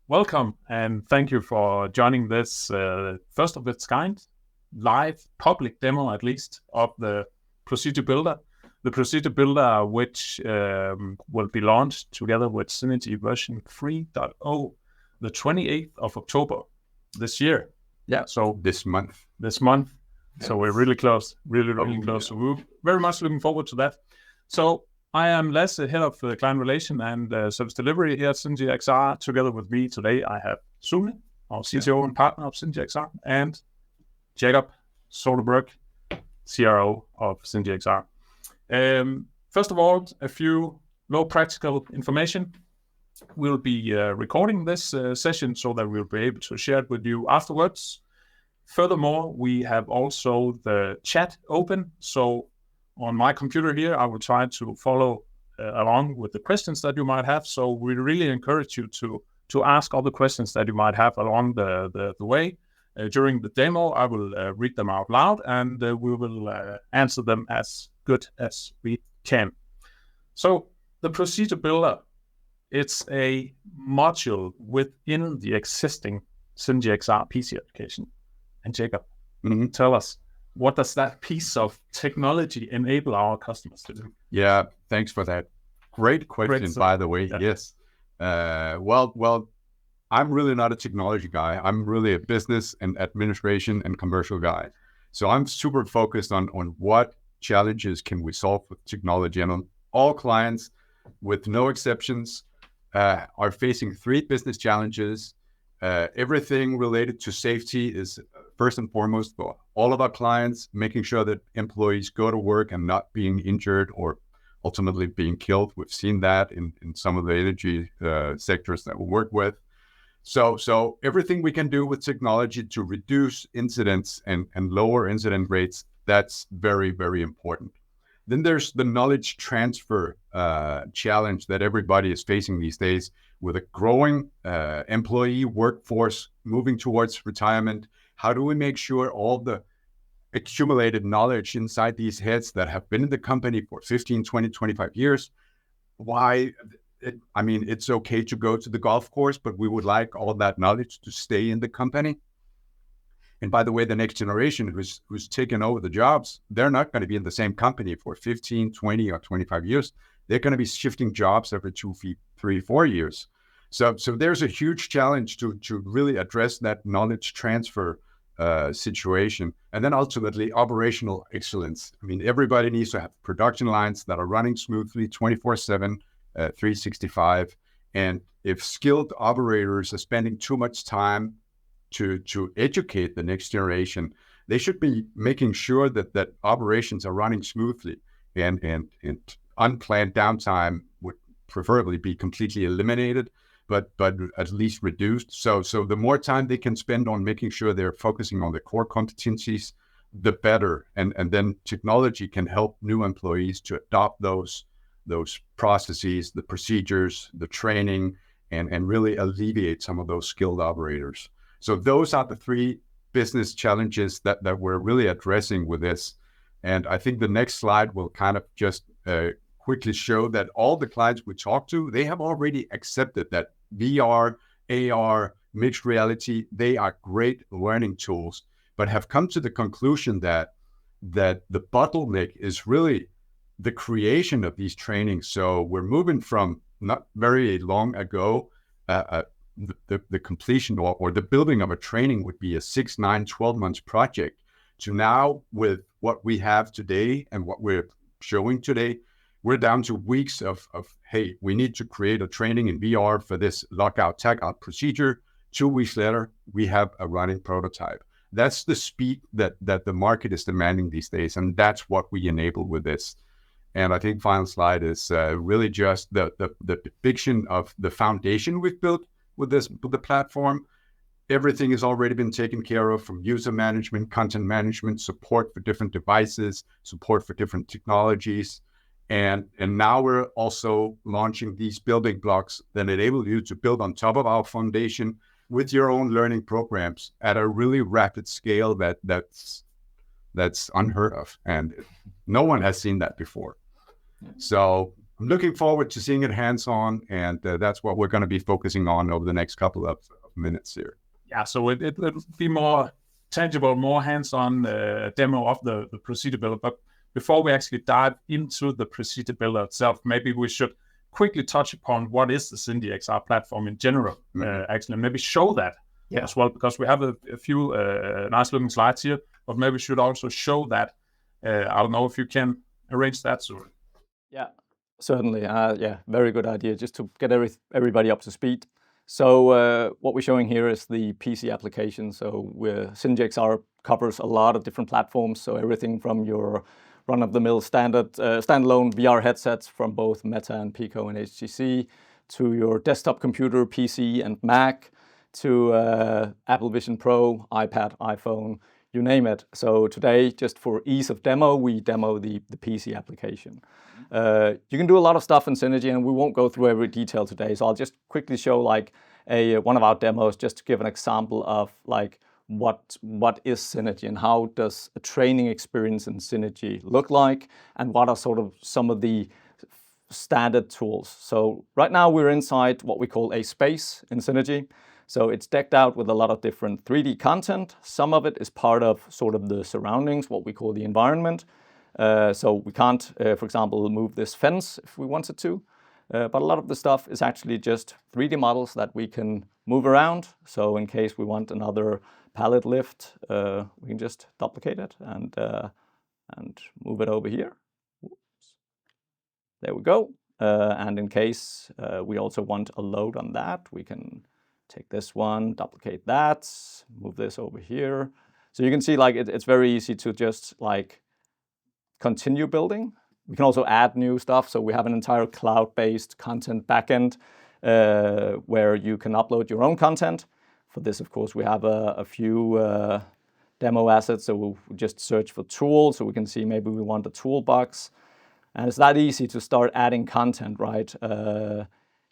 Welcome and thank you for joining this first of its kind live public demo, at least, of the Procedure Builder. The Procedure Builder, which will be launched together with Synergy version 3.0 the 28th of October this year. Yeah, so this month. So we're really close, really close. So we're very much looking forward to that. So I am Les, head of client relation and service delivery here at SynergyXR. Together with me today, I have Sune, our CTO and partner of SynergyXR, and Jacob Soderberg, CRO of SynergyXR. First of all, a few low practical information. We'll be recording this session so that we'll be able to share it with you afterwards. Furthermore, we have also the chat open. So on my computer here, I will try to follow along with the questions that you might have. So we really encourage you to ask all the questions that you might have along the way. During the demo, I will read them out loud and we will answer them as good as we can. So the Procedure Builder, it's a module within the existing SynergyXR PC application. And Jacob, tell us, what does that piece of technology enable our customers to do? Yeah, thanks for that. Great question, by the way. Yeah. Yes. Well, I'm really not a technology guy. I'm really a business and administration and commercial guy. So I'm super focused on what challenges can we solve with technology. And on all clients, with no exceptions, are facing three business challenges. Everything related to safety is first and foremost for all of our clients, making sure that employees go to work and not being injured or ultimately being killed. We've seen that in some of the energy sectors that we work with. So everything we can do with technology to reduce incidents and lower incident rates, that's very, very important. Then there's the knowledge transfer challenge that everybody is facing these days with a growing employee workforce moving towards retirement. How do we make sure all the accumulated knowledge inside these heads that have been in the company for 15, 20, 25 years? It's okay to go to the golf course, but we would like all that knowledge to stay in the company. And by the way, the next generation who's taken over the jobs, they're not going to be in the same company for 15, 20, or 25 years. They're going to be shifting jobs every 2, 3, 4 years. So there's a huge challenge to really address that knowledge transfer situation. And then ultimately, operational excellence. I mean, everybody needs to have production lines that are running smoothly 24/7, 365. And if skilled operators are spending too much time to educate the next generation, they should be making sure that operations are running smoothly and unplanned downtime would preferably be completely eliminated, but at least reduced. So the more time they can spend on making sure they're focusing on the core competencies, the better. And then technology can help new employees to adopt those processes, the procedures, the training, and really alleviate some of those skilled operators. So those are the three business challenges that we're really addressing with this. And I think the next slide will kind of just quickly show that all the clients we talk to, they have already accepted that VR, AR, mixed reality, they are great learning tools, but have come to the conclusion that the bottleneck is really the creation of these trainings. So we're moving from not very long ago, the completion or the building of a training would be a 6, 9, 12 months project, to now with what we have today and what we're showing today, we're down to weeks of hey, we need to create a training in VR for this lockout tagout procedure. 2 weeks later, we have a running prototype. That's the speed that the market is demanding these days, and that's what we enable with this. And I think final slide is really just the depiction of the foundation we've built with the platform. Everything has already been taken care of, from user management, content management, support for different devices, support for different technologies. And now we're also launching these building blocks that enable you to build on top of our foundation with your own learning programs at a really rapid scale that's unheard of. And no one has seen that before. So I'm looking forward to seeing it hands-on, and that's what we're going to be focusing on over the next couple of minutes here. Yeah, so it'll be more tangible, more hands-on demo of the procedure builder. But before we actually dive into the procedure builder itself, maybe we should quickly touch upon what is the SynergyXR platform in general, actually, and maybe show that as well, because we have a few nice-looking slides here, but maybe we should also show that. I don't know if you can arrange that, Søren. Yeah, certainly. Very good idea, just to get everybody up to speed. So what we're showing here is the PC application. So SynergyXR covers a lot of different platforms. So everything from your run-of-the-mill standard standalone VR headsets from both Meta and Pico and HTC, to your desktop computer, PC and Mac, to Apple Vision Pro, iPad, iPhone, you name it. So today, just for ease of demo, we demo the PC application. You can do a lot of stuff in Synergy, and we won't go through every detail today. So I'll just quickly show like one of our demos, just to give an example of like what is Synergy and how does a training experience in Synergy look like, and what are sort of some of the standard tools. So right now we're inside what we call a space in Synergy. So it's decked out with a lot of different 3D content. Some of it is part of sort of the surroundings, what we call the environment. So we can't, for example, move this fence if we wanted to. But a lot of the stuff is actually just 3D models that we can move around. So in case we want another pallet lift, we can just duplicate it and move it over here. Oops. There we go. And in case we also want a load on that, we can take this one, duplicate that, move this over here. So you can see like it's very easy to just like continue building. We can also add new stuff. So we have an entire cloud-based content backend where you can upload your own content. For this, of course, we have a few demo assets. So we'll just search for tools. So we can see maybe we want a toolbox. And it's that easy to start adding content, right?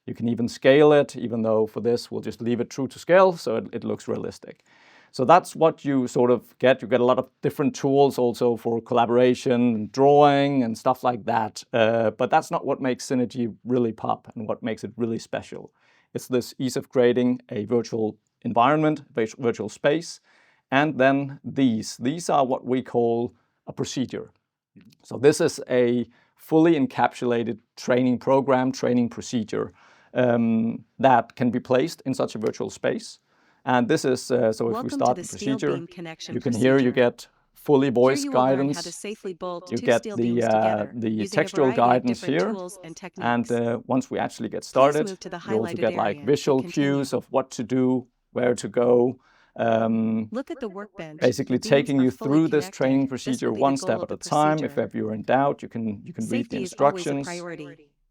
You can even scale it, even though for this, we'll just leave it true to scale, so it looks realistic. So that's what you sort of get. You get a lot of different tools also for collaboration, drawing, and stuff like that. But that's not what makes Synergy really pop and what makes it really special. It's this ease of creating a virtual environment, virtual space. And then these are what we call a procedure. So this is a fully encapsulated training program, training procedure that can be placed in such a virtual space. And this is, so if we start the procedure, you can hear you get fully voice guidance. You get the textual guidance here. And once we actually get started, you also get like visual cues of what to do, where to go. Look at the workbench. Basically taking you through this training procedure one step at a time. If ever you're in doubt, you can read the instructions.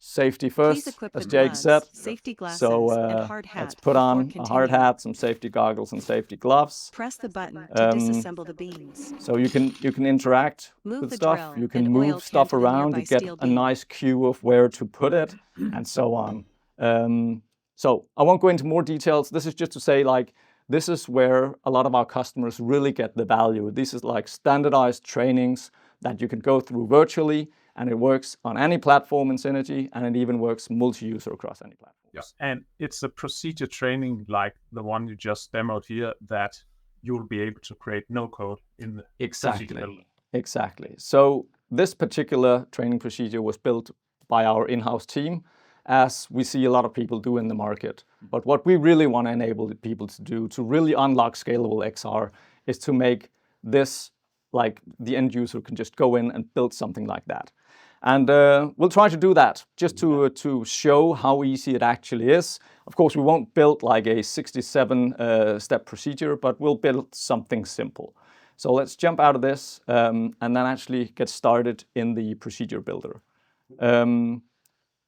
Safety first, as Jake said. Safety glasses So and hard hat let's put on a hard hat, some safety goggles, and safety gloves. Press the button to disassemble the beams. So you can interact with stuff. You can move stuff around. You get a nice cue of where to put it, and so on. So I won't go into more details. This is just to say, like, this is where a lot of our customers really get the value. This is like standardized trainings that you can go through virtually, and it works on any platform in Synergy, and it even works multi-user across any platform. Yeah. And it's a procedure training like the one you just demoed here that you'll be able to create no code in the procedure builder. Exactly. So this particular training procedure was built by our in-house team, as we see a lot of people do in the market. But what we really want to enable the people to do to really unlock scalable XR is to make this like the end user can just go in and build something like that. And we'll try to do that just to show how easy it actually is. Of course, we won't build like a 67-step procedure, but we'll build something simple. So let's jump out of this and then actually get started in the procedure builder.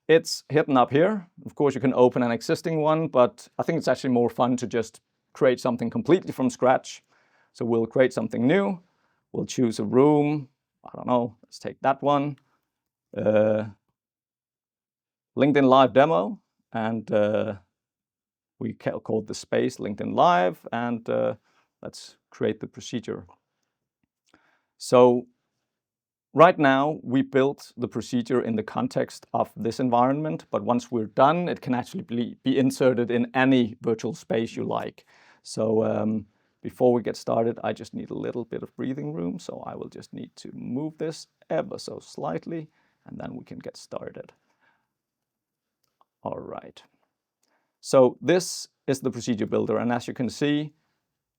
It's hidden up here. Of course, you can open an existing one, but I think it's actually more fun to just create something completely from scratch. So we'll create something new. We'll choose a room. I don't know, let's take that one. LinkedIn Live demo, and we called the space LinkedIn Live, and let's create the procedure. So right now, we built the procedure in the context of this environment, but once we're done, it can actually be inserted in any virtual space you like. So before we get started, I just need a little bit of breathing room, so I will just need to move this ever so slightly, and then we can get started. All right. So this is the procedure builder, and as you can see,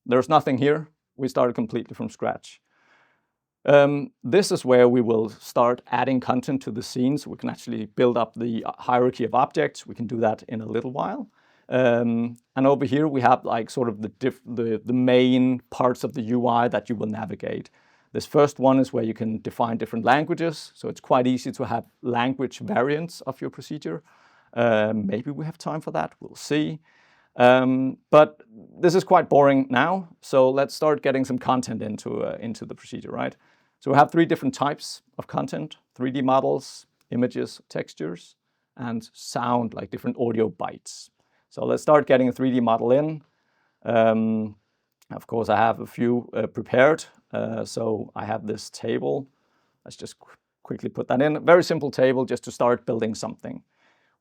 there's nothing here. We started completely from scratch. This is where we will start adding content to the scene, so we can actually build up the hierarchy of objects. We can do that in a little while. And over here we have like sort of the main parts of the UI that you will navigate. This first one is where you can define different languages, so it's quite easy to have language variants of your procedure. Maybe we have time for that, we'll see. But this is quite boring now, so let's start getting some content into the procedure, right? So we have 3 different types of content: 3D models, images, textures, and sound, like different audio bytes. So let's start getting a 3D model in. Of course, I have a few prepared. So I have this table. Let's just quickly put that in. A very simple table just to start building something.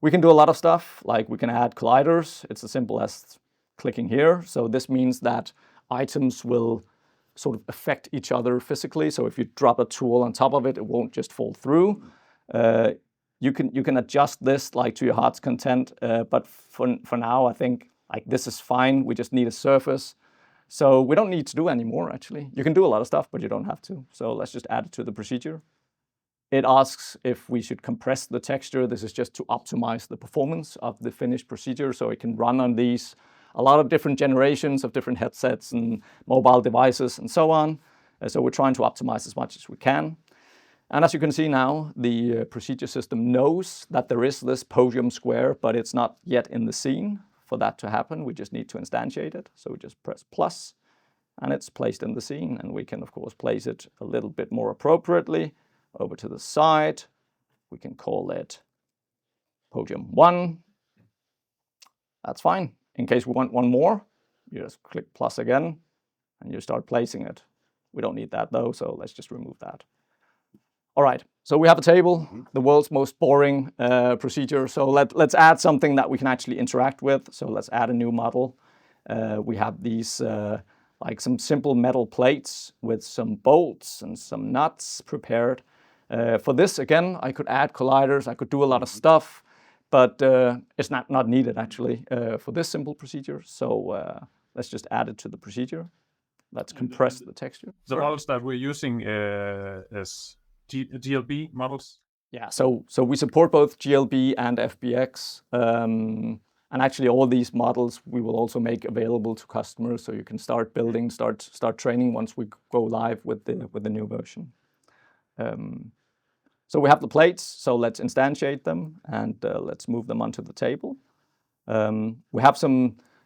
We can do a lot of stuff, like we can add colliders. It's as simple as clicking here. So this means that items will sort of affect each other physically. So if you drop a tool on top of it, it won't just fall through. You can adjust this like to your heart's content, but for now, I think like this is fine. We just need a surface. So we don't need to do any more, actually. You can do a lot of stuff, but you don't have to. So let's just add it to the procedure. It asks if we should compress the texture. This is just to optimize the performance of the finished procedure, so it can run on a lot of different generations of different headsets and mobile devices and so on. So we're trying to optimize as much as we can. And as you can see now, the procedure system knows that there is this podium square, but it's not yet in the scene. For that to happen, we just need to instantiate it. So we just press plus, and it's placed in the scene. And we can, of course, place it a little bit more appropriately over to the side. We can call it podium 1. That's fine. In case we want one more, you just click plus again, and you start placing it. We don't need that, though, so let's just remove that. All right, so we have a table, the world's most boring procedure. So let's add something that we can actually interact with. So let's add a new model. We have these like some simple metal plates with some bolts and some nuts prepared. For this, again, I could add colliders. I could do a lot of stuff, but it's not needed, actually, for this simple procedure. So let's just add it to the procedure. Let's compress the texture. The models that we're using is GLB models? Yeah, so we support both GLB and FBX. And actually all these models we will also make available to customers, so you can start building, start training once we go live with the new version. So we have the plates, so let's instantiate them and let's move them onto the table. We have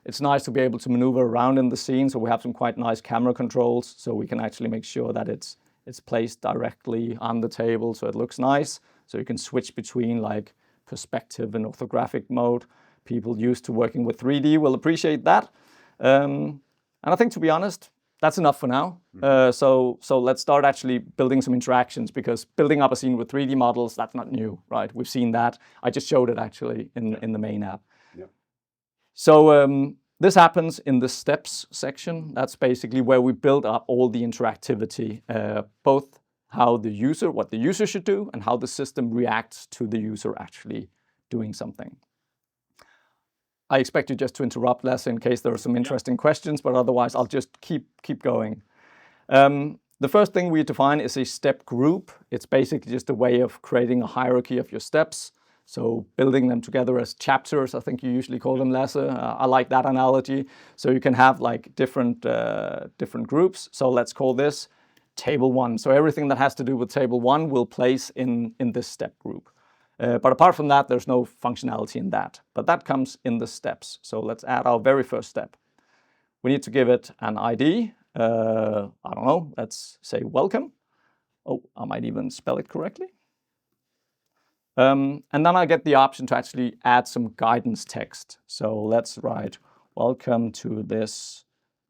it's nice to be able to maneuver around in the scene, so we have some quite nice camera controls, so we can actually make sure that it's placed directly on the table, so it looks nice. So you can switch between like perspective and orthographic mode. People used to working with 3D will appreciate that. And I think, to be honest, that's enough for now. So let's start actually building some interactions, because building up a scene with 3D models, that's not new, right? We've seen that. I just showed it actually in the main app. Yeah. So this happens in the steps section. That's basically where we build up all the interactivity, both what the user should do, and how the system reacts to the user actually doing something. I expect you just to interrupt, Lasse, in case there are some interesting questions, but otherwise I'll just keep going. The first thing we define is a step group. It's basically just a way of creating a hierarchy of your steps. So building them together as chapters, I think you usually call them, Lasse. I like that analogy. So you can have like different groups. So let's call this table 1. So everything that has to do with table 1 will place in this step group. But apart from that, there's no functionality in that. But that comes in the steps. So let's add our very first step. We need to give it an ID. I don't know, let's say welcome. Oh, I might even spell it correctly. And then I get the option to actually add some guidance text. So let's write, welcome to this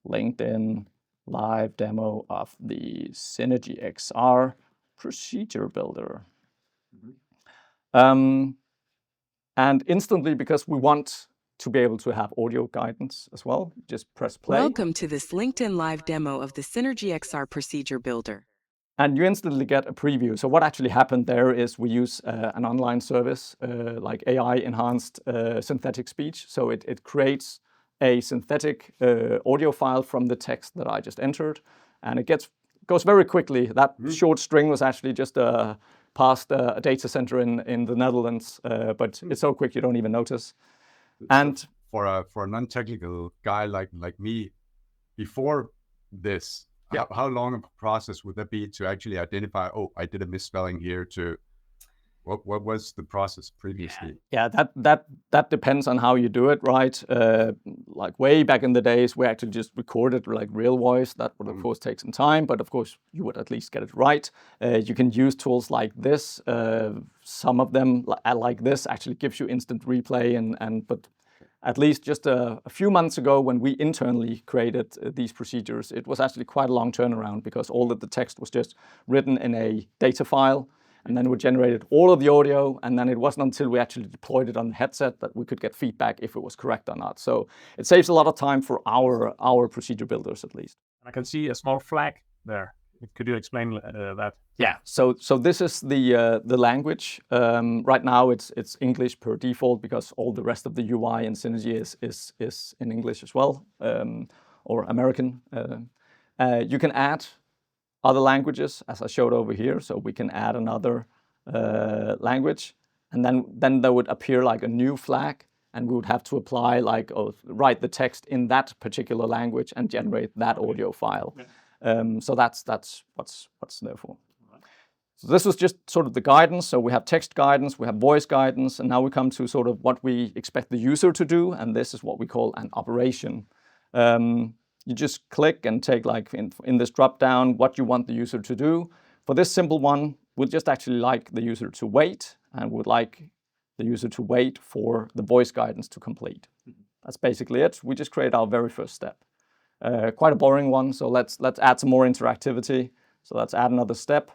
LinkedIn live demo of the SynergyXR procedure builder. And instantly, because we want to be able to have audio guidance as well, just press play. Welcome to this LinkedIn Live demo of the SynergyXR Procedure Builder. And you instantly get a preview. So what actually happened there is we use an online service like AI-enhanced synthetic speech. So it creates a synthetic audio file from the text that I just entered. And it goes very quickly. That short string was actually just past a data center in the Netherlands, but it's so quick you don't even notice. And for a non-technical guy like me, before this, how long of a process would that be to actually identify, oh, I did a misspelling here, to what was the process previously? Yeah, that depends on how you do it, right? Like way back in the days, we actually just recorded like real voice. That would of course take some time, but of course you would at least get it right. You can use tools like this. Some of them, like this, actually gives you instant replay, but at least just a few months ago when we internally created these procedures, it was actually quite a long turnaround because all of the text was just written in a data file, and then we generated all of the audio, and then it wasn't until we actually deployed it on the headset that we could get feedback if it was correct or not. So it saves a lot of time for our procedure builders at least. I can see a small flag there. Could you explain that? Yeah. So this is the language. Right now it's English per default because all the rest of the UI in Synergy is in English as well, or American. You can add other languages, as I showed over here. So we can add another language, and then there would appear like a new flag, and we would have to apply write the text in that particular language and generate that audio file. So that's what's there for. So this was just sort of the guidance. So we have text guidance, we have voice guidance, and now we come to sort of what we expect the user to do, and this is what we call an operation. You just click and take like in this drop down what you want the user to do. For this simple one, we'd just actually like the user to wait, and would like the user to wait for the voice guidance to complete. That's basically it. We just create our very first step. Quite a boring one, so let's add some more interactivity. So let's add another step.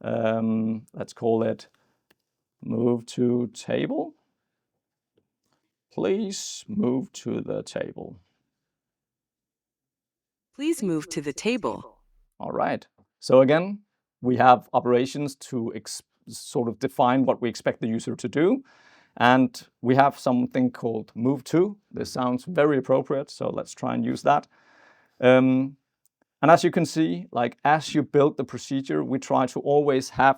Let's call it move to table. Please move to the table. Please move to the table. All right. So again, we have operations to sort of define what we expect the user to do. And we have something called move to. This sounds very appropriate, so let's try and use that. And as you can see, like as you build the procedure, we try to always have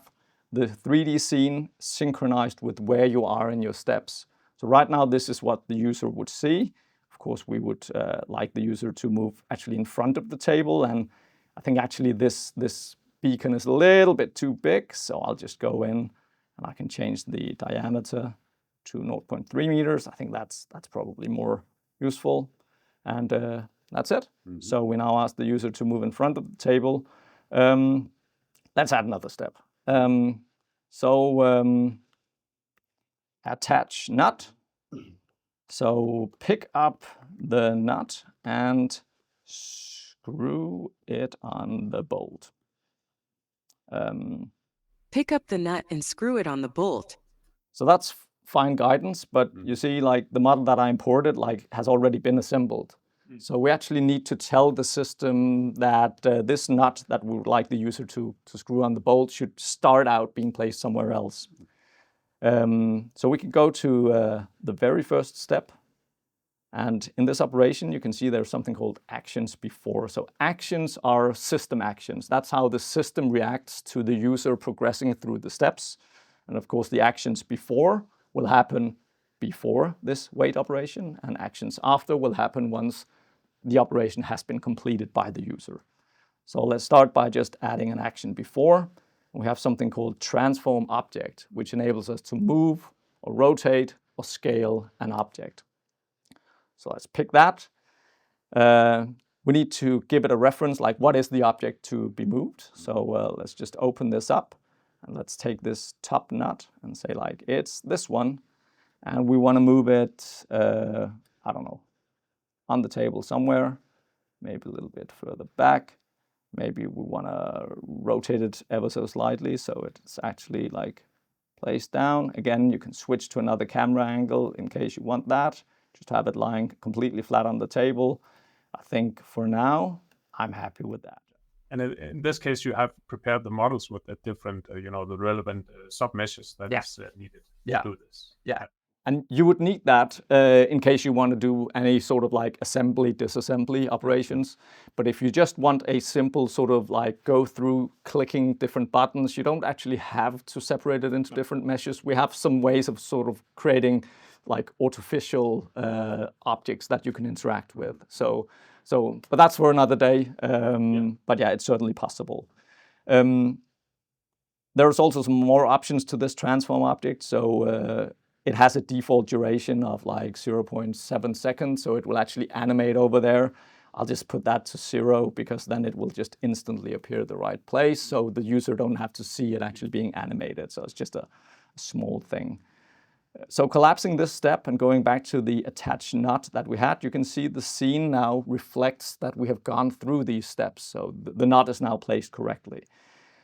the 3D scene synchronized with where you are in your steps. So right now, this is what the user would see. Of course, we would like the user to move actually in front of the table. And I think actually this beacon is a little bit too big. So I'll just go in and I can change the diameter to 0.3 meters. I think that's probably more useful. And that's it. Mm-hmm. So we now ask the user to move in front of the table. Let's add another step. Attach nut. So pick up the nut and screw it on the bolt. Pick up the nut and screw it on the bolt. So that's fine guidance, but you see, like the model that I imported, like has already been assembled. So we actually need to tell the system that this nut that we would like the user to screw on the bolt should start out being placed somewhere else. So we can go to the very first step. And in this operation, you can see there's something called actions before. So actions are system actions. That's how the system reacts to the user progressing through the steps. And of course, the actions before will happen before this wait operation, and actions after will happen once the operation has been completed by the user. So let's start by just adding an action before. We have something called transform object, which enables us to move or rotate or scale an object. So let's pick that. We need to give it a reference, like what is the object to be moved. So let's just open this up and let's take this top nut and say like, it's this one. And we want to move it, I don't know, on the table somewhere, maybe a little bit further back. maybe we want to rotate it ever so slightly so it's actually like placed down. Again, you can switch to another camera angle in case you want that. Just have it lying completely flat on the table. I think for now, I'm happy with that. And in this case, you have prepared the models with the different, the relevant sub-meshes that is needed to do this. Yeah. And you would need that in case you want to do any sort of like assembly, disassembly operations. But if you just want a simple sort of like go through clicking different buttons, you don't actually have to separate it into different meshes. We have some ways of sort of creating like artificial objects that you can interact with. But that's for another day. But yeah, it's certainly possible. There's also some more options to this transform object. So it has a default duration of like 0.7 seconds. So it will actually animate over there. I'll just put that to 0 because then it will just instantly appear at the right place. So the user don't have to see it actually being animated. So it's just a small thing. So collapsing this step and going back to the attach nut that we had, you can see the scene now reflects that we have gone through these steps. So the nut is now placed correctly.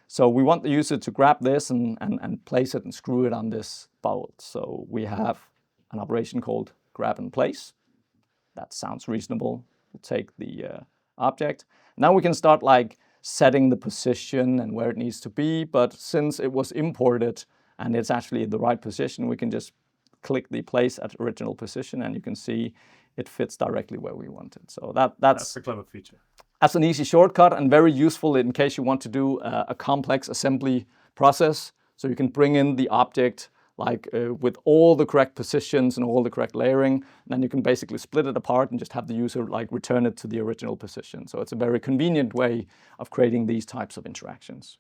So we want the user to grab this and place it and screw it on this bolt. So we have an operation called grab and place. That sounds reasonable. We'll take the object. Now we can start like setting the position and where it needs to be. But since it was imported and it's actually in the right position, we can just click the place at original position and you can see it fits directly where we want it. So that's a clever feature. That's an easy shortcut and very useful in case you want to do a complex assembly process. So you can bring in the object like with all the correct positions and all the correct layering. And then you can basically split it apart and just have the user like return it to the original position. So it's a very convenient way of creating these types of interactions.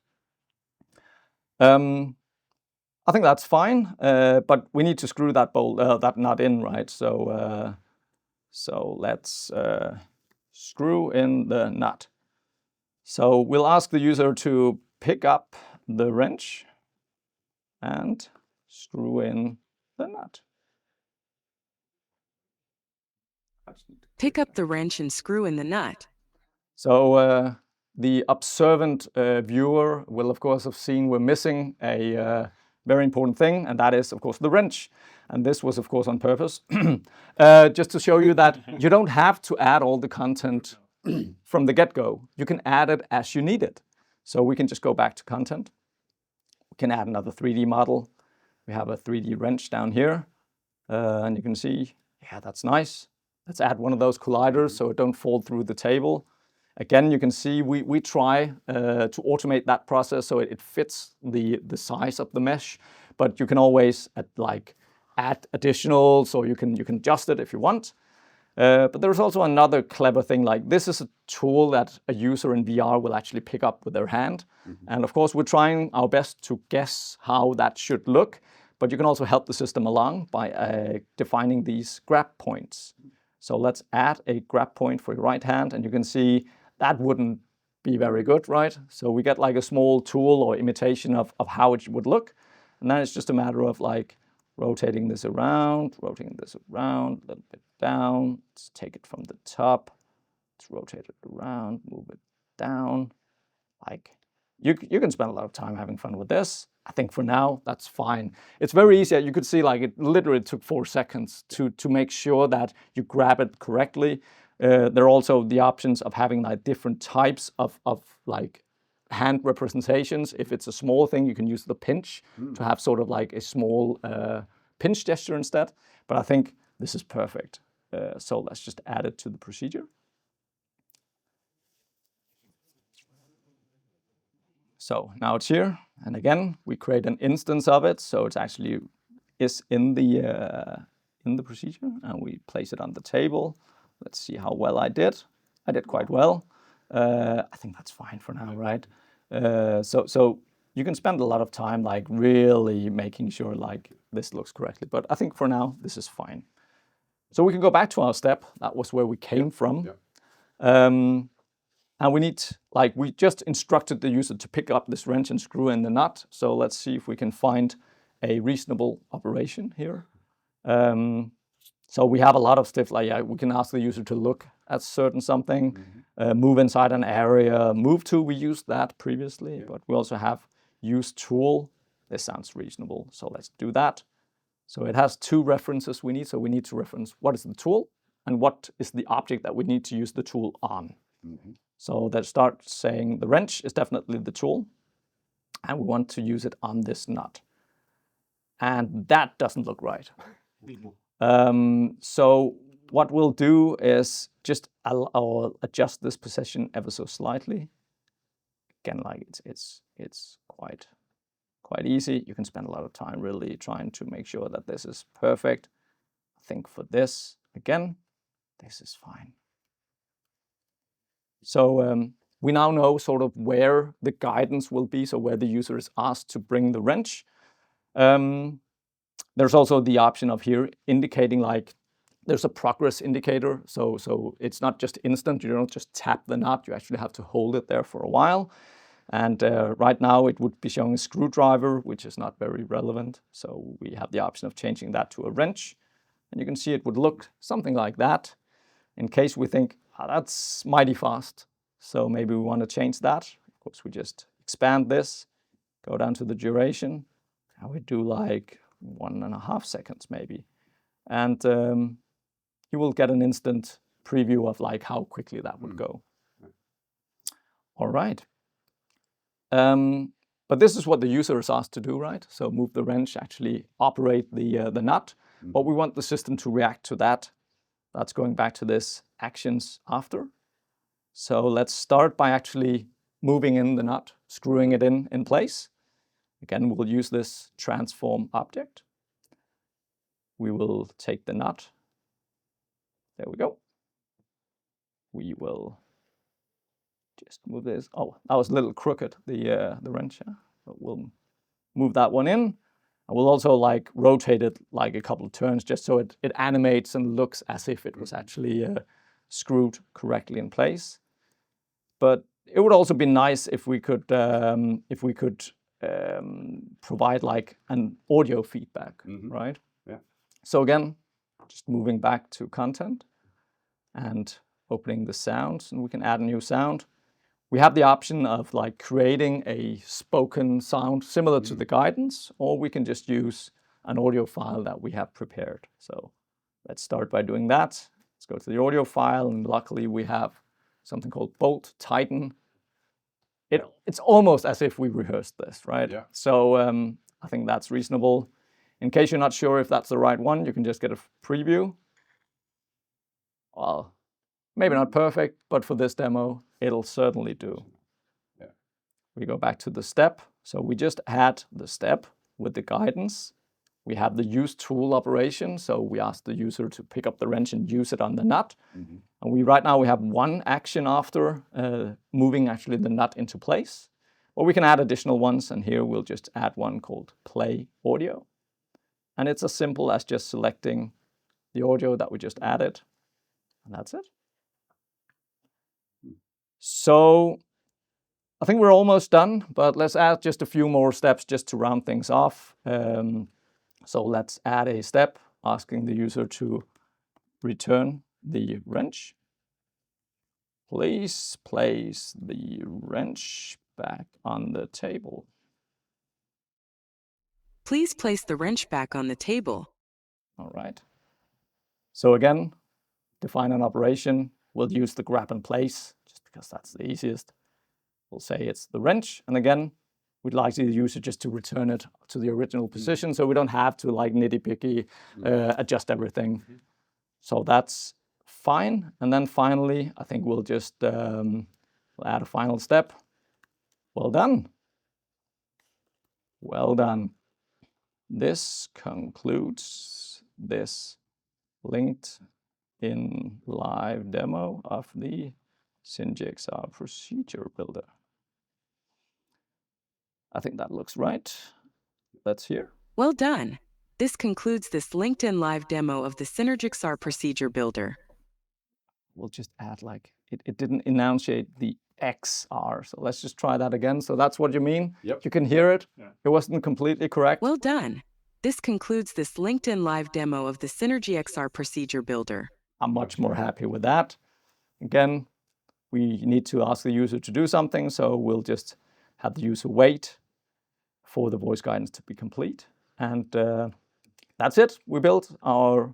I think that's fine, but we need to screw that that nut in, right? So let's screw in the nut. So we'll ask the user to pick up the wrench and screw in the nut. Pick up the wrench and screw in the nut. So the observant viewer will, of course, have seen we're missing a very important thing, and that is, of course, the wrench. And this was, of course, on purpose, just to show you that you don't have to add all the content from the get-go. You can add it as you need it. So we can just go back to content. We can add another 3D model. We have a 3D wrench down here, and you can see, yeah, that's nice. Let's add one of those colliders so it don't fall through the table. Again, you can see we try to automate that process so it fits the size of the mesh, but you can always add additional, so you can adjust it if you want. But there's also another clever thing, like this is a tool that a user in VR will actually pick up with their hand. And of course, we're trying our best to guess how that should look, but you can also help the system along by defining these grab points. So let's add a grab point for your right hand, and you can see that wouldn't be very good, right? So we get like a small tool or imitation of how it would look. And then it's just a matter of like rotating this around, a little bit down. Let's take it from the top. Let's rotate it around, move it down. Like you can spend a lot of time having fun with this. I think for now, that's fine. It's very easy. You could see like it literally took 4 seconds to make sure that you grab it correctly. There are also the options of having like different types of like hand representations. If it's a small thing, you can use the pinch to have sort of like a small pinch gesture instead. But I think this is perfect. So let's just add it to the procedure. So now it's here, and again we create an instance of it, so it's actually is in the procedure, and we place it on the table. Let's see how well I did. I did quite well. I think that's fine for now, right? So you can spend a lot of time like really making sure like this looks correctly, but I think for now this is fine. So we can go back to our step. That was where we came from. And we need, like, we just instructed the user to pick up this wrench and screw in the nut. So let's see if we can find a reasonable operation here. So we have a lot of stuff like, we can ask the user to look at certain something, move inside an area. Move to, we used that previously, but we also have use tool. This sounds reasonable, so let's do that. So it has two references we need. So we need to reference what is the tool and what is the object that we need to use the tool on. So that starts saying the wrench is definitely the tool, and we want to use it on this nut. And that doesn't look right. So what we'll do is just I'll adjust this position ever so slightly. Again, like it's quite easy. You can spend a lot of time really trying to make sure that this is perfect. I think for this, again, this is fine. So we now know sort of where the guidance will be, so where the user is asked to bring the wrench. There's also the option of here indicating like there's a progress indicator. So it's not just instant. You don't just tap the nut. You actually have to hold it there for a while. And right now it would be showing a screwdriver, which is not very relevant. So we have the option of changing that to a wrench. And you can see it would look something like that in case we think, oh, that's mighty fast. So maybe we want to change that. Of course, we just expand this, go down to the duration. And we do like 1.5 seconds maybe. And you will get an instant preview of like how quickly that would go. All right. But this is what the user is asked to do, right? So move the wrench, actually operate the nut. But we want the system to react to that. That's going back to this actions after. So let's start by actually moving in the nut, screwing it in place. Again, we'll use this transform object. We will take the nut. There we go. We will just move this. Oh, that was a little crooked, the wrench. Yeah? But we'll move that one in. And we'll also like rotate it like a couple of turns just so it animates and looks as if it was actually screwed correctly in place. But it would also be nice if we could provide like an audio feedback, right? Yeah. So again, just moving back to content and opening the sounds, and we can add a new sound. We have the option of like creating a spoken sound similar to the guidance, or we can just use an audio file that we have prepared. So let's start by doing that. Let's go to the audio file, and luckily we have something called Bolt Titan. It's almost as if we rehearsed this, right? Yeah. So I think that's reasonable. In case you're not sure if that's the right one, you can just get a preview. Well, maybe not perfect, but for this demo, it'll certainly do. Yeah. We go back to the step. So we just add the step with the guidance. We have the use tool operation. So we ask the user to pick up the wrench and use it on the nut. And right now we have one action after moving actually the nut into place. Or we can add additional ones. And here we'll just add one called play audio. And it's as simple as just selecting the audio that we just added. And that's it. So I think we're almost done, but let's add just a few more steps just to round things off. So let's add a step asking the user to return the wrench. Please place the wrench back on the table. Please place the wrench back on the table. All right. So again, define an operation. We'll use the grab and place just because that's the easiest. We'll say it's the wrench. And again, we'd like the user just to return it to the original position so we don't have to like nitty-picky adjust everything. So that's fine. And then finally, I think we'll just we'll add a final step. Well done. Well done. This concludes this linked in live demo of the SynergyXR procedure builder. I think that looks right. Let's hear. Well done. This concludes this LinkedIn live demo of the SynergyXR procedure builder. We'll just add like, it didn't enunciate the XR. So let's just try that again. So that's what you mean? Yep. You can hear it. Yeah. It wasn't completely correct. Well done. This concludes this LinkedIn live demo of the SynergyXR procedure builder. I'm much more happy with that. Again, we need to ask the user to do something, so we'll just have the user wait for the voice guidance to be complete. And that's it. We built our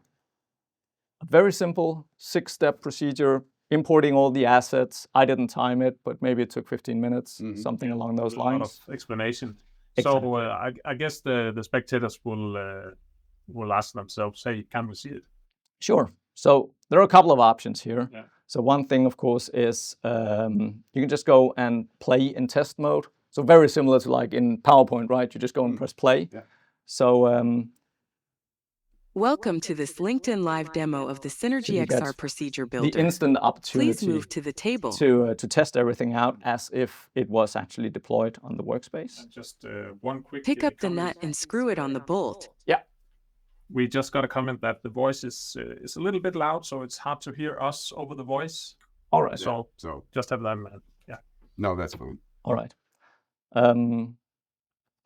very simple 6-step procedure, importing all the assets. I didn't time it, but maybe it took 15 minutes, something along those lines. A lot of explanation. Exactly. So I guess the spectators will ask themselves, hey, can we see it? Sure. So there are a couple of options here. Yeah. So one thing, of course, is you can just go and play in test mode. So very similar to like in PowerPoint, right? You just go and press play. Yeah. So Welcome to this LinkedIn Live demo of the SynergyXR procedure builder. the instant opportunity Please move to the table. to test everything out as if it was actually deployed on the workspace. And just one quick... Pick up the comment. nut and screw it on the bolt. Yeah. We just got a comment that the voice is a little bit loud, so it's hard to hear us over the voice. All right. So just have that in mind. Yeah. No, that's fine. All right.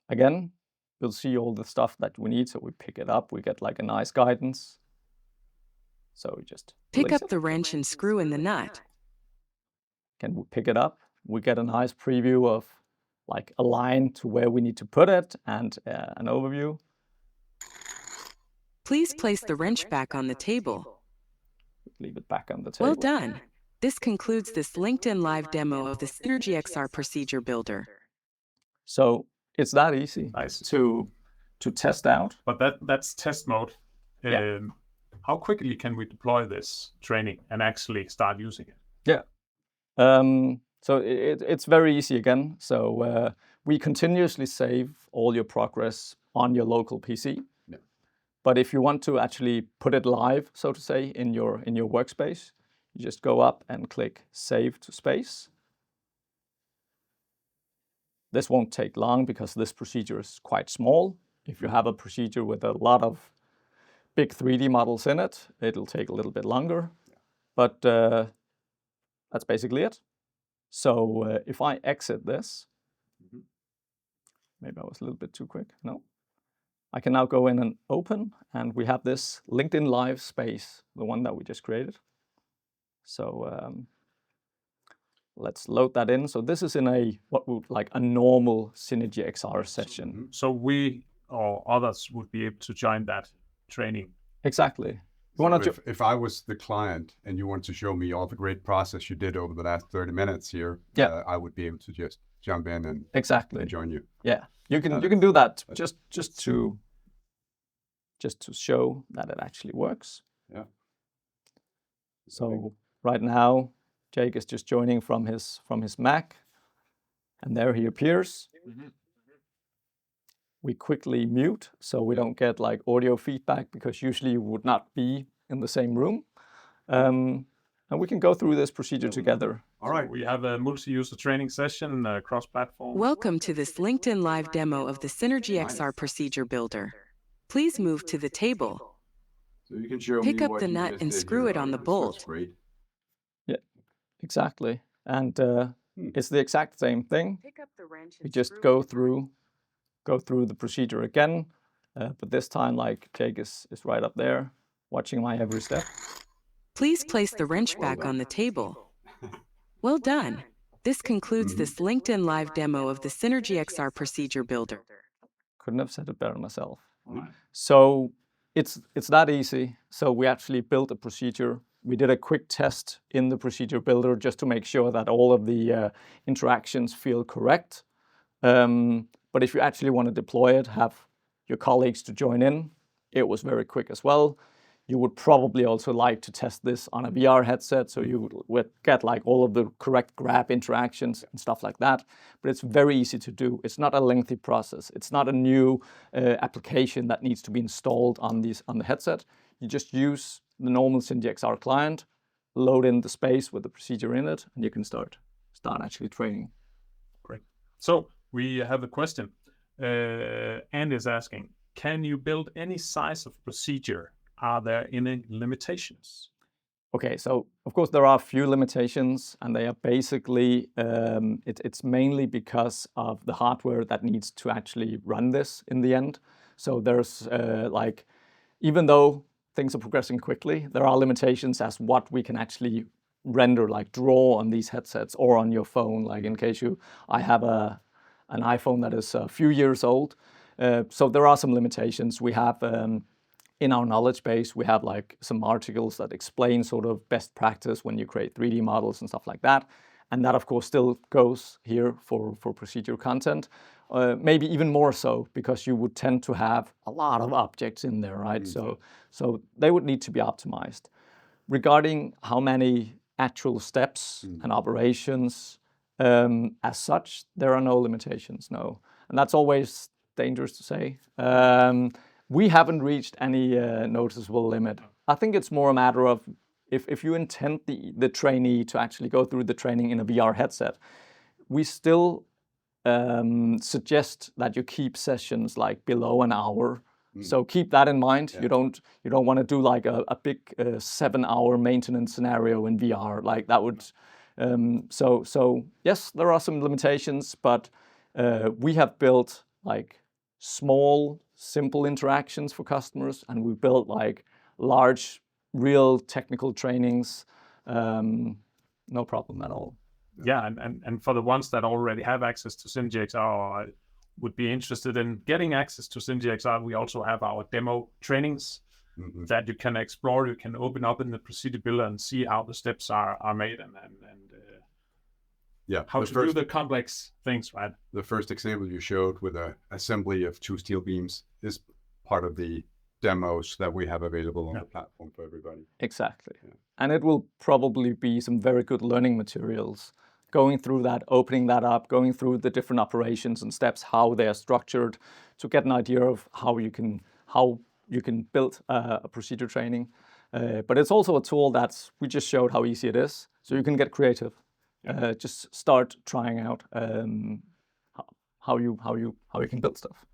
Again, we'll see all the stuff that we need. So we pick it up. We get like a nice guidance. So we just Pick up the wrench and screw in the nut. Can we pick it up? We get a nice preview of like a line to where we need to put it and an overview. Please place the wrench back on the table. Leave it back on the table. Well done. This concludes this LinkedIn Live demo of the SynergyXR procedure builder. So it's that easy Nice. to test out. But that's test mode. Yeah. How quickly can we deploy this training and actually start using it? Yeah. So it's very easy again. So we continuously save all your progress on your local PC. Yeah. But if you want to actually put it live, so to say, in your workspace, you just go up and click Save to Space. This won't take long because this procedure is quite small. If you have a procedure with a lot of big 3D models in it, it'll take a little bit longer. But that's basically it. So if I exit this, maybe I was a little bit too quick. No. I can now go in and open, and we have this LinkedIn Live space, the one that we just created. So let's load that in. So this is in what would like a normal SynergyXR session. So we or others would be able to join that training. Exactly. If I was the client and you want to show me all the great process you did over the last 30 minutes here, I would be able to just jump in and and join you. Yeah, you can do that just to show that it actually works. Yeah. So right now, Jake is just joining from his Mac, and there he appears. We quickly mute so we don't get like audio feedback, because usually you would not be in the same room. And we can go through this procedure together. All right, we have a multi-user training session cross-platform. Welcome to this LinkedIn Live demo of the SynergyXR procedure builder. Please move to the table. So you can show Pick me up what the you nut just and did screw here. it on the That's bolt. great. Yeah, exactly. And it's the exact same thing. Pick up the wrench We just go through the procedure again, but this time, like, Jake is right up there, watching my every step. Please place the wrench back on the table. Well done. This concludes this LinkedIn Live demo of the SynergyXR procedure builder. Couldn't have said it better myself. So it's that easy. So we actually built a procedure. We did a quick test in the procedure builder just to make sure that all of the interactions feel correct. But if you actually want to deploy it, have your colleagues to join in, it was very quick as well. You would probably also like to test this on a VR headset, so you would get like all of the correct grab interactions and stuff like that. But it's very easy to do. It's not a lengthy process. It's not a new application that needs to be installed on the headset. You just use the normal SynergyXR client, load in the space with the procedure in it, and you can start actually training. Great. So we have a question. Andy is asking, can you build any size of procedure? Are there any limitations? Okay, so of course there are a few limitations, and they are basically, it's mainly because of the hardware that needs to actually run this in the end. So there's even though things are progressing quickly, there are limitations as what we can actually render, like draw on these headsets or on your phone. Like in case I have an iPhone that is a few years old. So there are some limitations. We have in our knowledge base, we have like some articles that explain sort of best practice when you create 3D models and stuff like that. And that, of course, still goes here for procedure content. Maybe even more so, because you would tend to have a lot of objects in there, right? So they would need to be optimized. Regarding how many actual steps and operations, as such, there are no limitations, no. And that's always dangerous to say. We haven't reached any noticeable limit. I think it's more a matter of if you intend the trainee to actually go through the training in a VR headset, we still suggest that you keep sessions like below an hour. So keep that in mind. Yeah. You don't want to do like a big 7-hour maintenance scenario in VR. Like that would. So yes, there are some limitations, but we have built like small, simple interactions for customers, and we built like large, real technical trainings. No problem at all. Yeah, and for the ones that already have access to SynergyXR, would be interested in getting access to SynergyXR, we also have our demo trainings that you can explore. You can open up in the procedure builder and see how the steps are made and how to do the complex things, right? The first example you showed with an assembly of 2 steel beams is part of the demos that we have available on the platform for everybody. Exactly. Yeah. And it will probably be some very good learning materials. Going through that, opening that up, going through the different operations and steps, how they are structured, to get an idea of how you can build a procedure training. But it's also a tool that we just showed how easy it is, so you can get creative. Just start trying out how you can build stuff.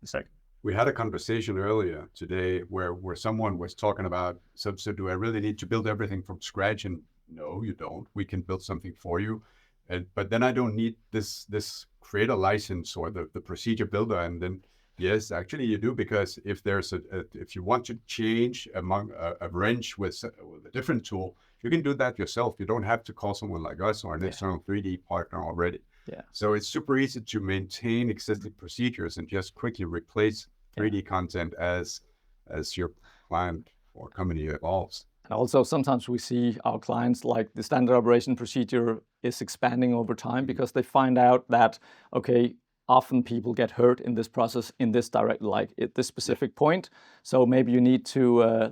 Exactly. We had a conversation earlier today where someone was talking about, so do I really need to build everything from scratch? And no, you don't. We can build something for you. But then I don't need this creator license or the procedure builder. And then, yes, actually you do, because if there's if you want to change among a wrench with a different tool, you can do that yourself. You don't have to call someone like us or an external 3D partner already. Yeah. So it's super easy to maintain existing procedures and just quickly replace 3D content as your client or company evolves. And also sometimes we see our clients, like the standard operation procedure is expanding over time because they find out that, okay, often people get hurt in this process in this direct, like at this specific point. So maybe you need to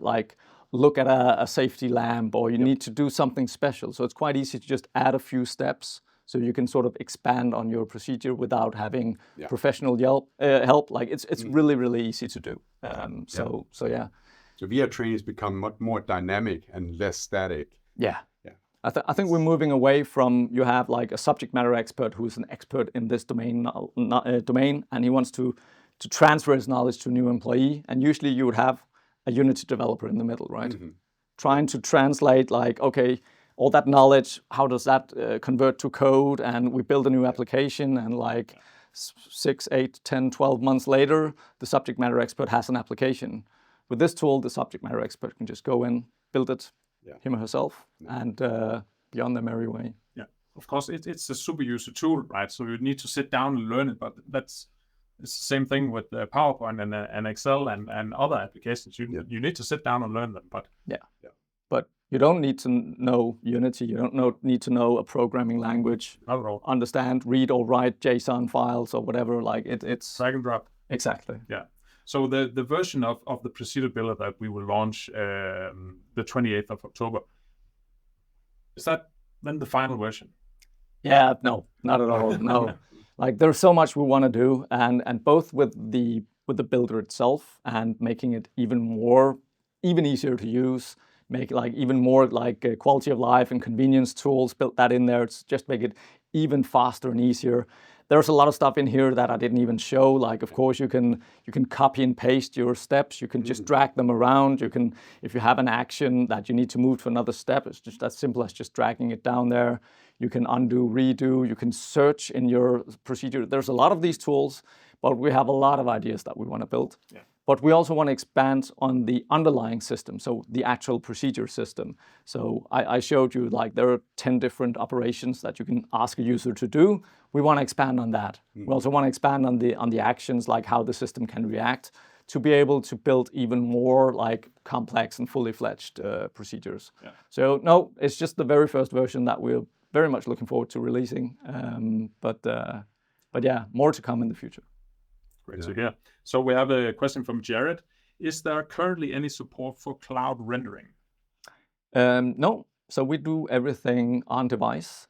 look at a safety lamp, or you need to do something special. So it's quite easy to just add a few steps, so you can sort of expand on your procedure without having professional help. Like it's really, really easy to do. So VR trainings become much more dynamic and less static. Yeah. I think we're moving away from, you have like a subject matter expert who's an expert in this domain, and he wants to transfer his knowledge to a new employee. And usually you would have a Unity developer in the middle, right? Mm-hmm. Trying to translate like, okay, all that knowledge, how does that convert to code? And we build a new application, and like 6, 8, 10, 12 months later, the subject matter expert has an application. With this tool, the subject matter expert can just go in, build it, him or herself, and be on their merry way. Yeah, of course, it's a super user tool, right? So you need to sit down and learn it, but it's the same thing with PowerPoint and Excel and other applications. You need to sit down and learn them, but But you don't need to know Unity. You don't need to know a programming language. Not at all. Understand, read or write JSON files or whatever. Like it's drag and drop. Exactly. Yeah. So the version of the procedure builder that we will launch the 28th of October, is that then the final version? Yeah, no, not at all. No, like there's so much we want to do, and both with the builder itself and making it even easier to use, make like even more like quality of life and convenience tools, built that in there. It's just make it even faster and easier. There's a lot of stuff in here that I didn't even show. Like, of course, you can copy and paste your steps. You can just drag them around. You can, if you have an action that you need to move to another step, it's just as simple as just dragging it down there. You can undo, redo. You can search in your procedure. There's a lot of these tools, but we have a lot of ideas that we want to build. Yeah. But we also want to expand on the underlying system, so the actual procedure system. So I showed you like there are 10 different operations that you can ask a user to do. We want to expand on that. We also want to expand on the actions, like how the system can react, to be able to build even more like complex and fully fledged procedures. Yeah. So no, it's just the very first version that we're very much looking forward to releasing. But yeah, more to come in the future. Great to hear. So we have a question from Jared. Is there currently any support for cloud rendering? No. So we do everything on device.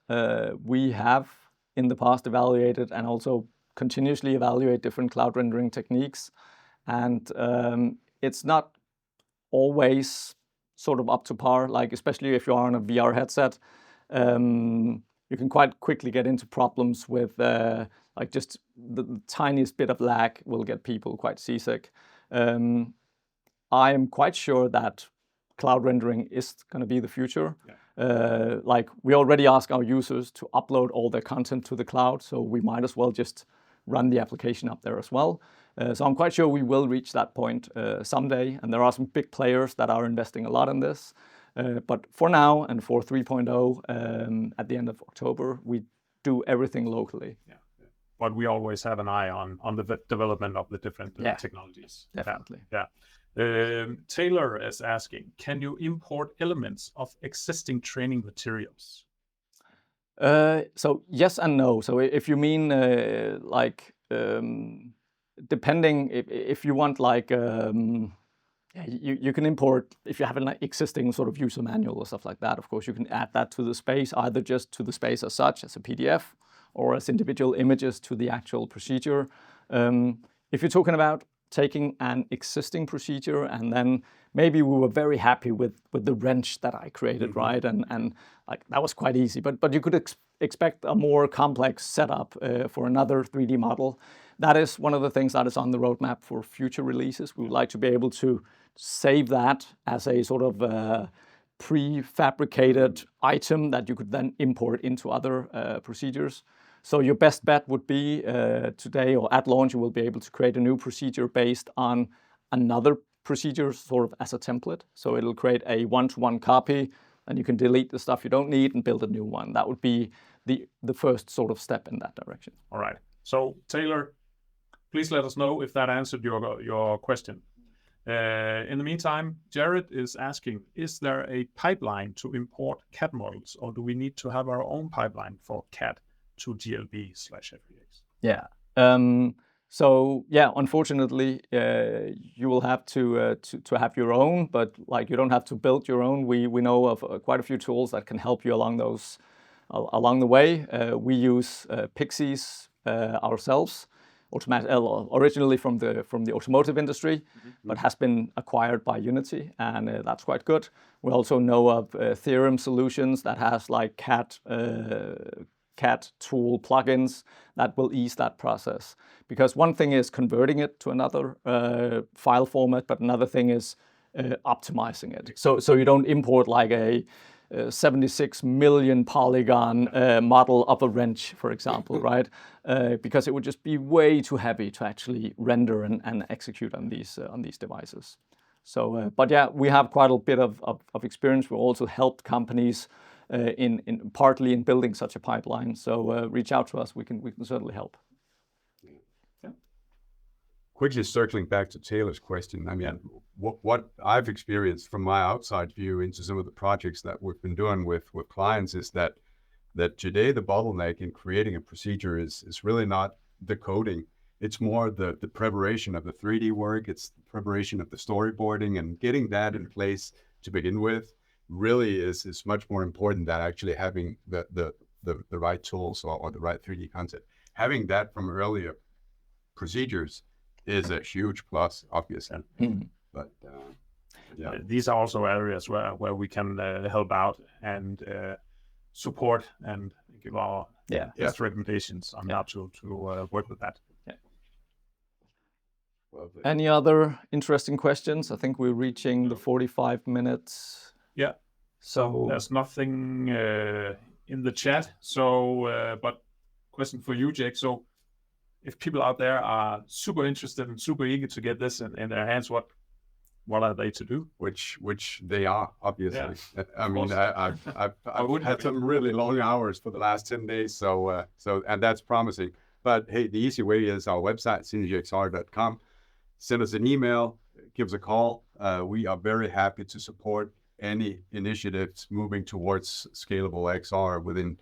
We have in the past evaluated and also continuously evaluate different cloud rendering techniques. And it's not always sort of up to par, like especially if you're on a VR headset. You can quite quickly get into problems with like just the tiniest bit of lag will get people quite seasick. I am quite sure that cloud rendering is going to be the future. Yeah. Like we already ask our users to upload all their content to the cloud, so we might as well just run the application up there as well. So I'm quite sure we will reach that point someday, and there are some big players that are investing a lot in this. But for now and for 3.0 at the end of October, we do everything locally. Yeah. But we always have an eye on the development of the different technologies. Definitely. Yeah. Taylor is asking, can you import elements of existing training materials? So yes and no. So if you mean like depending if you want like you can import if you have an existing sort of user manual or stuff like that. Of course, you can add that to the space, either just to the space as such as a PDF or as individual images to the actual procedure. If you're talking about taking an existing procedure and then maybe we were very happy with the wrench that I created, right? And like that was quite easy, but you could expect a more complex setup for another 3D model. That is one of the things that is on the roadmap for future releases. We would like to be able to save that as a sort of prefabricated item that you could then import into other procedures. So your best bet would be today or at launch, you will be able to create a new procedure based on another procedure sort of as a template. So it'll create a one-to-one copy and you can delete the stuff you don't need and build a new one. That would be the first sort of step in that direction. All right. So Taylor, please let us know if that answered your question. In the meantime, Jared is asking, is there a pipeline to import CAD models or do we need to have our own pipeline for CAD to GLB/FBX? Yeah. So yeah, unfortunately, you will have to have your own, but like you don't have to build your own. We know of quite a few tools that can help you along the way. We use Pixies ourselves, originally from the automotive industry, but has been acquired by Unity, and that's quite good. We also know of Theorem Solutions that has like CAD tool plugins that will ease that process. Because one thing is converting it to another file format, but another thing is optimizing it. So you don't import like a 76 million polygon model of a wrench, for example, right? Because it would just be way too heavy to actually render and execute on these devices. So, but yeah, we have quite a bit of experience. We also helped companies partly in building such a pipeline. So reach out to us. We can certainly help. Yeah. Quickly circling back to Taylor's question. I mean, what I've experienced from my outside view into some of the projects that we've been doing with clients is that today the bottleneck in creating a procedure is really not the coding. It's more the preparation of the 3D work. It's the preparation of the storyboarding and getting that in place to begin with. Really is much more important than actually having the right tools or the right 3D concept. Having that from earlier procedures is a huge plus, obviously. But yeah, these are also areas where we can help out and support and give our best recommendations on how to work with that. Yeah. Any other interesting questions? I think we're reaching the 45 minutes. Yeah. So there's nothing in the chat. So, but question for you, Jake. So if people out there are super interested and super eager to get this in their hands, what are they to do? Which they are, obviously. Yeah, I mean, I've had some really long hours for the last 10 days, so and that's promising. But hey, the easy way is our website, SynergyXR.com. Send us an email, give us a call. We are very happy to support any initiatives moving towards scalable XR within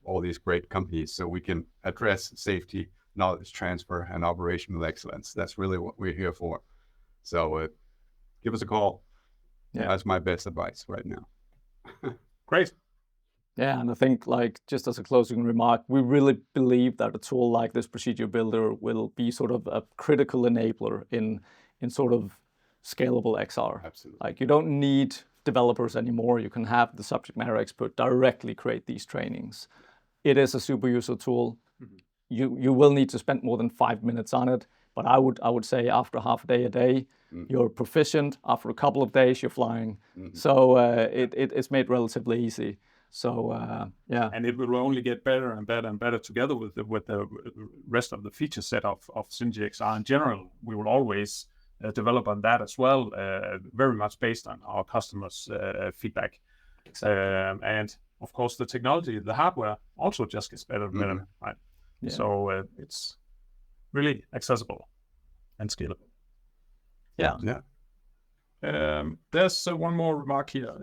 all these great companies, so we can address safety, knowledge transfer, and operational excellence. That's really what we're here for. So give us a call. Yeah. That's my best advice right now. Great. Yeah, and I think, like, just as a closing remark, we really believe that a tool like this procedure builder will be sort of a critical enabler in sort of scalable XR. Absolutely. Like, you don't need developers anymore. You can have the subject matter expert directly create these trainings. It is a super user tool. You will need to spend more than 5 minutes on it, but I would say after half a day, you're proficient. After a couple of days, you're flying. So it's made relatively easy. So yeah, and it will only get better and better and better together with the rest of the feature set of SynergyXR in general. We will always develop on that as well, very much based on our customers' feedback. And of course, the technology, the hardware, also just gets better and better, right? Yeah. So it's really accessible and scalable. Yeah. There's one more remark here.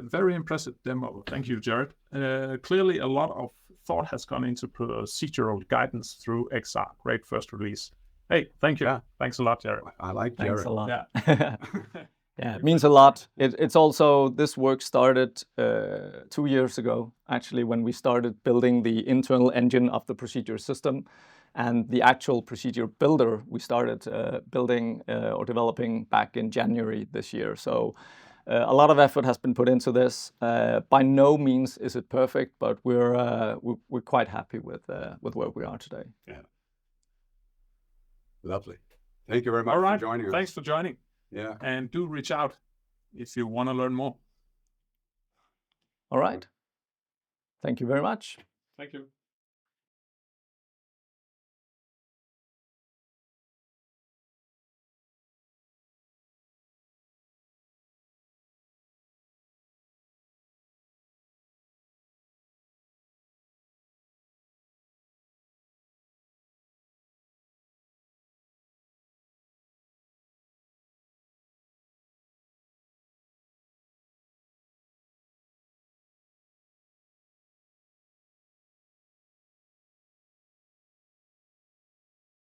Very impressive demo. Thank you, Jared. Clearly, a lot of thought has gone into procedural guidance through XR. Great first release. Hey, thank you. Yeah. Thanks a lot, Jared. I like Jared. Thanks a lot. Yeah. Yeah, it means a lot. It's also, this work started 2 years ago, actually, when we started building the internal engine of the procedure system. And the actual procedure builder we started building or developing back in January this year. So a lot of effort has been put into this. By no means is it perfect, but we're quite happy with where we are today. Yeah. Lovely. Thank you very much All right. for joining us. Thanks for joining. Yeah. And do reach out if you want to learn more. All right. Thank you very much. Thank you.